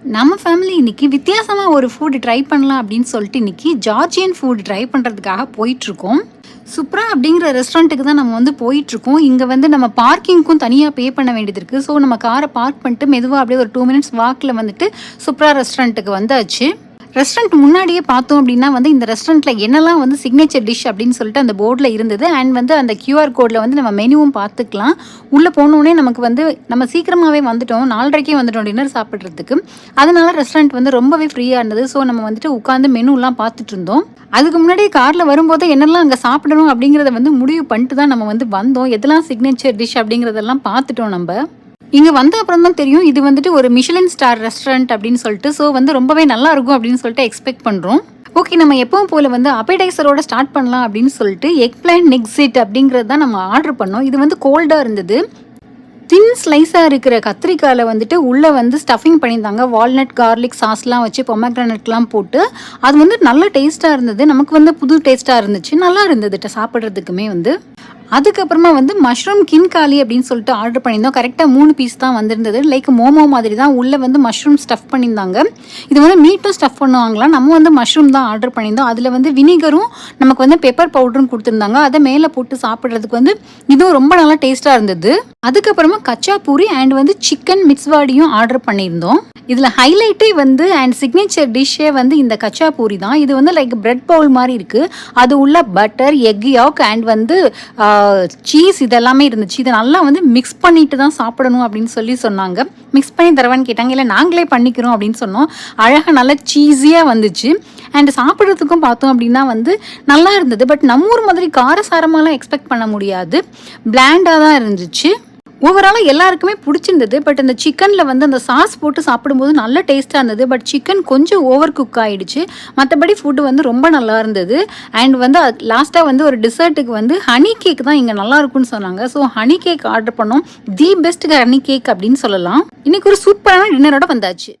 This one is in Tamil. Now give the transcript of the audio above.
நம்ம ஃபேமிலி இன்னைக்கு வித்தியாசமாக ஒரு ஃபுட் ட்ரை பண்ணலாம் அப்படின்னு சொல்லிட்டு இன்னைக்கு ஜார்ஜியன் ஃபுட் ட்ரை பண்ணுறதுக்காக போயிட்டுருக்கோம். சுப்ரா அப்படிங்கிற ரெஸ்டாரண்ட்டுக்கு தான் நம்ம வந்து போயிட்டுருக்கோம். இங்கே வந்து நம்ம பார்க்கிங்க்கும் தனியாக பே பண்ண வேண்டியது இருக்குது. ஸோ நம்ம காரை பார்க் பண்ணிட்டு மெதுவாக அப்படியே ஒரு 2 மினிட்ஸ் வாக்கில் வந்துட்டு சுப்ரா ரெஸ்டாரண்ட்டுக்கு வந்தாச்சு. ரெஸ்டாரண்ட் முன்னாடியே பார்த்தோம் அப்படின்னா வந்து இந்த ரெஸ்டாரண்ட்டில் என்னெல்லாம் வந்து சிக்னேச்சர் டிஷ் அப்படின்னு சொல்லிட்டு அந்த போர்டில் இருந்தது. அண்ட் வந்து அந்த கியூஆர் கோடில் வந்து நம்ம மெனுவும் பார்த்துக்கலாம். உள்ளே போனோடனே நமக்கு வந்து நம்ம சீக்கிரமாகவே வந்துட்டோம், 4:30க்கே வந்துட்டோம் டின்னர் சாப்பிட்றதுக்கு. அதனால ரெஸ்டாரண்ட் வந்து ரொம்பவே ஃப்ரீயாக இருந்தது. ஸோ நம்ம வந்துட்டு உட்காந்து மெனுலாம் பார்த்துட்டு இருந்தோம். அதுக்கு முன்னாடி காரில் வரும்போது என்னெல்லாம் அங்கே சாப்பிடணும் அப்படிங்கிறத வந்து முடிவு பண்ணிட்டு தான் நம்ம வந்து வந்தோம். எதெல்லாம் சிக்னேச்சர் டிஷ் அப்படிங்கிறதெல்லாம் பார்த்துட்டோம். நம்ம இங்கே வந்த அப்புறம் தான் தெரியும் இது வந்துட்டு ஒரு மிஷலின் ஸ்டார் ரெஸ்டாரண்ட் அப்படின்னு சொல்லிட்டு. ஸோ வந்து ரொம்பவே நல்லா இருக்கும் அப்படின்னு சொல்லிட்டு எக்ஸ்பெக்ட் பண்ணுறோம். ஓகே, நம்ம எப்பவும் போல் வந்து அப்படைசரோட ஸ்டார்ட் பண்ணலாம் அப்படின்னு சொல்லிட்டு எக் பிளான் நெக்ஸிட் அப்படிங்கிறது தான் நம்ம ஆர்டர் பண்ணோம். இது வந்து கோல்டாக இருந்தது. தின் ஸ்லைஸாக இருக்கிற கத்திரிக்காயில் வந்துட்டு உள்ளே வந்து ஸ்டஃபிங் பண்ணியிருந்தாங்க. வால்நட் கார்லிக் சாஸ்லாம் வச்சு பொமக்ரானட்லாம் போட்டு அது வந்து நல்ல டேஸ்ட்டாக இருந்தது. நமக்கு வந்து புது டேஸ்ட்டாக இருந்துச்சு, நல்லா இருந்தது சாப்பிட்றதுக்குமே வந்து. அதுக்கப்புறமா வந்து மஷ்ரூம் கின்காலி அப்படின்னு சொல்லிட்டு ஆர்டர் பண்ணியிருந்தோம். கரெக்டாக 3 பீஸ் தான் வந்திருந்தது. லைக் மோமோ மாதிரி தான் உள்ளே வந்து மஷ்ரூம் ஸ்டஃப் பண்ணியிருந்தாங்க. இது வந்து மீட்டும் ஸ்டஃப் பண்ணுவாங்களா, நம்ம வந்து மஷ்ரூம் தான் ஆர்டர் பண்ணியிருந்தோம். அதில் வந்து வினிகரும் நமக்கு வந்து பெப்பர் பவுடரும் கொடுத்துருந்தாங்க. அதை மேலே போட்டு சாப்பிட்றதுக்கு வந்து இதுவும் ரொம்ப நல்லா டேஸ்ட்டாக இருந்தது. அதுக்கப்புறமா கச்சா பூரி அண்ட் வந்து சிக்கன் மிக்ஸ்வாடியும் ஆர்டர் பண்ணியிருந்தோம். இதில் ஹைலைட்டே வந்து அண்ட் சிக்னேச்சர் டிஷ்ஷே வந்து இந்த கச்சா பூரி தான். இது வந்து லைக் பிரெட் பவுல் மாதிரி இருக்குது. அது உள்ள பட்டர், எக் யாக் அண்ட் வந்து சீஸ் இதெல்லாமே இருந்துச்சு. இதை நல்லா வந்து மிக்ஸ் பண்ணிட்டு தான் சாப்பிடணும் அப்படின்னு சொல்லி சொன்னாங்க. மிக்ஸ் பண்ணி தரவான்னு கேட்டாங்க. இல்லை நாங்களே பண்ணிக்கிறோம் அப்படின்னு சொன்னோம். அழகாக நல்லா சீஸியாக வந்துச்சு. அண்ட் சாப்பிட்றதுக்கும் பார்த்தோம் அப்படின்னா வந்து நல்லா இருந்தது. பட் நம்ம ஊர் மாதிரி காரசாரமாலாம் எக்ஸ்பெக்ட் பண்ண முடியாது, பிளாண்டாக தான் இருந்துச்சு. ஓவராலாக எல்லாருக்குமே பிடிச்சிருந்தது. பட் அந்த சிக்கனில் வந்து அந்த சாஸ் போட்டு சாப்பிடும்போது நல்ல டேஸ்ட்டாக இருந்தது. பட் சிக்கன் கொஞ்சம் ஓவர் குக் ஆகிடுச்சு. மற்றபடி ஃபுட்டு வந்து ரொம்ப நல்லா இருந்தது. அண்ட் வந்து லாஸ்ட்டாக வந்து ஒரு டிசர்ட்டுக்கு வந்து ஹனி கேக் தான் இங்கே நல்லா இருக்குன்னு சொன்னாங்க. ஸோ ஹனி கேக் ஆர்டர் பண்ணோம். தி பெஸ்ட் ஹனி கேக் அப்படின்னு சொல்லலாம். இன்னைக்கு ஒரு சூப்பரான டின்னரோட வந்தாச்சு.